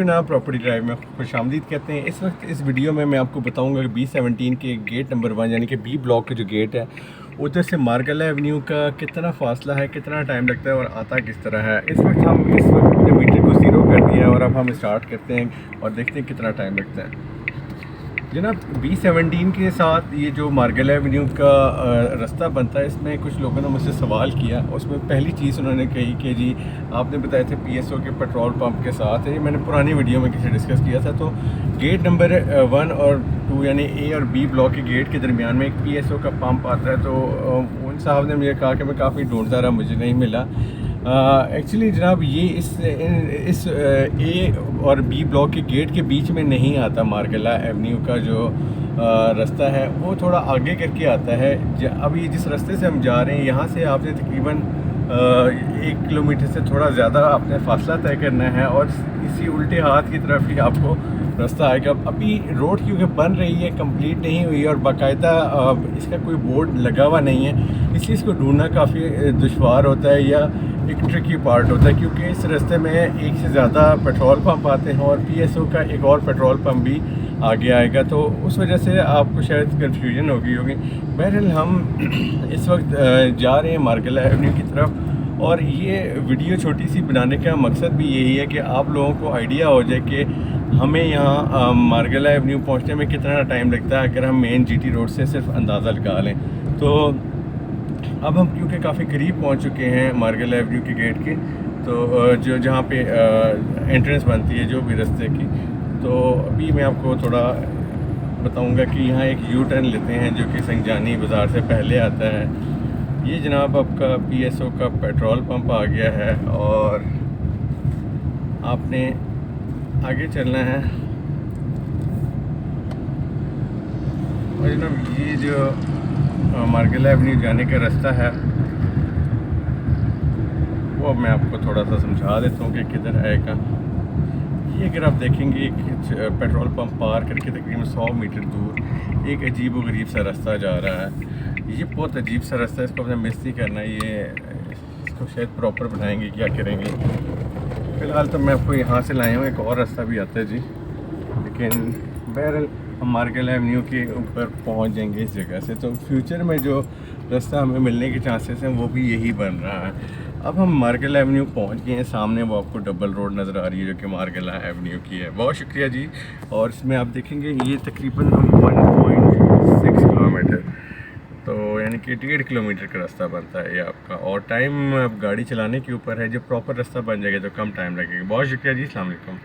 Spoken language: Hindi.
सबको ना प्रॉपर्टी ड्राइव में खुशामदीद कहते हैं। इस वक्त इस वीडियो में मैं आपको बताऊंगा कि B17 के गेट नंबर 1 यानी कि बी ब्लॉक के जो गेट है उधर से मार्गला एवेन्यू का कितना फासला है, कितना टाइम लगता है और आता किस तरह है। इस वक्त अपने मीटर को ज़ीरो कर दिया है और अब हम स्टार्ट करते हैं और देखते हैं कितना टाइम लगता है। जनाब B17 के साथ ये जो मार्गला एवेन्यू का रास्ता बनता है, इसमें कुछ लोगों ने मुझसे सवाल किया। उसमें पहली चीज़ उन्होंने कही कि जी आपने बताए थे PSO के पेट्रोल पंप के साथ है। ये मैंने पुरानी वीडियो में किसी डिस्कस किया था। तो गेट नंबर 1 और 2 यानी A और B ब्लॉक के गेट के दरमियान में एक PSO का पंप आता है। तो उन साहब ने मुझे कहा कि मैं काफ़ी ढूंढता रहा, मुझे नहीं मिला। एक्चुअली जनाब ये इस A और B ब्लॉक के गेट के बीच में नहीं आता। मार्गला एवेन्यू का जो रास्ता है वो थोड़ा आगे करके आता है। अब ये जिस रास्ते से हम जा रहे हैं यहाँ से आपने तकरीबन 1 किलोमीटर से थोड़ा ज़्यादा आपने फासला तय करना है और इसी उल्टे हाथ की तरफ ही आपको रास्ता आएगा। अभी रोड क्योंकि बन रही है, कंप्लीट नहीं हुई और बाकायदा इसका कोई बोर्ड लगा हुआ नहीं है, इसलिए इसको ढूंढना काफ़ी दुश्वार होता है या एक ट्रिकी पार्ट होता है, क्योंकि इस रास्ते में एक से ज़्यादा पेट्रोल पंप आते हैं और PSO का एक और पेट्रोल पंप भी आगे आएगा। तो उस वजह से आपको शायद कन्फ्यूजन होगी। बहरहाल हम इस वक्त जा रहे हैं मार्गला एवेन्यू की तरफ और ये वीडियो छोटी सी बनाने का मकसद भी यही है कि आप लोगों को आइडिया हो जाए कि हमें यहाँ मार्गला एवेन्यू पहुँचने में कितना टाइम लगता है अगर हम मेन GT रोड से सिर्फ अंदाज़ा लगा लें। तो अब हम क्योंकि काफ़ी करीब पहुंच चुके हैं मार्गला एवेन्यू के गेट के, तो जो जहाँ पे एंट्रेंस बनती है जो भी रास्ते की, तो अभी मैं आपको थोड़ा बताऊंगा कि यहाँ एक यू टर्न लेते हैं जो कि संजानी बाज़ार से पहले आता है। ये जनाब आपका PSO का पेट्रोल पंप आ गया है और आपने आगे चलना है। और जनाब ये जो मार्गला एवेन्यू जाने का रास्ता है वो मैं आपको थोड़ा सा समझा देता हूँ कि किधर आएगा। ये अगर आप देखेंगे पेट्रोल पंप पार करके तकरीबन 100 मीटर दूर एक अजीब व गरीब सा रास्ता जा रहा है। ये बहुत अजीब सा रास्ता है, इसको अपने मिस नहीं करना। ये इसको शायद प्रॉपर बनाएंगे, क्या करेंगे। फ़िलहाल तो मैं आपको यहाँ से लाया हूँ, एक और रास्ता भी आता है जी, लेकिन बहरहाल हम मार्गला एवेन्यू के ऊपर पहुंच जाएंगे इस जगह से। तो फ्यूचर में जो रास्ता हमें मिलने के चांसेस हैं वो भी यही बन रहा है। अब हम मार्गला एवेन्यू पहुंच गए हैं, सामने वो आपको डबल रोड नज़र आ रही है जो कि मार्गला एवेन्यू की है। बहुत शुक्रिया जी। और इसमें आप देखेंगे ये तकरीबन 1.6 किलोमीटर, तो यानी कि 1.5 किलोमीटर का रास्ता बनता है ये आपका। और टाइम अब गाड़ी चलाने के ऊपर है, जब प्रॉपर रास्ता बन जाएगा तो कम टाइम लगेगा। बहुत शुक्रिया जी, अस्सलाम वालेकुम।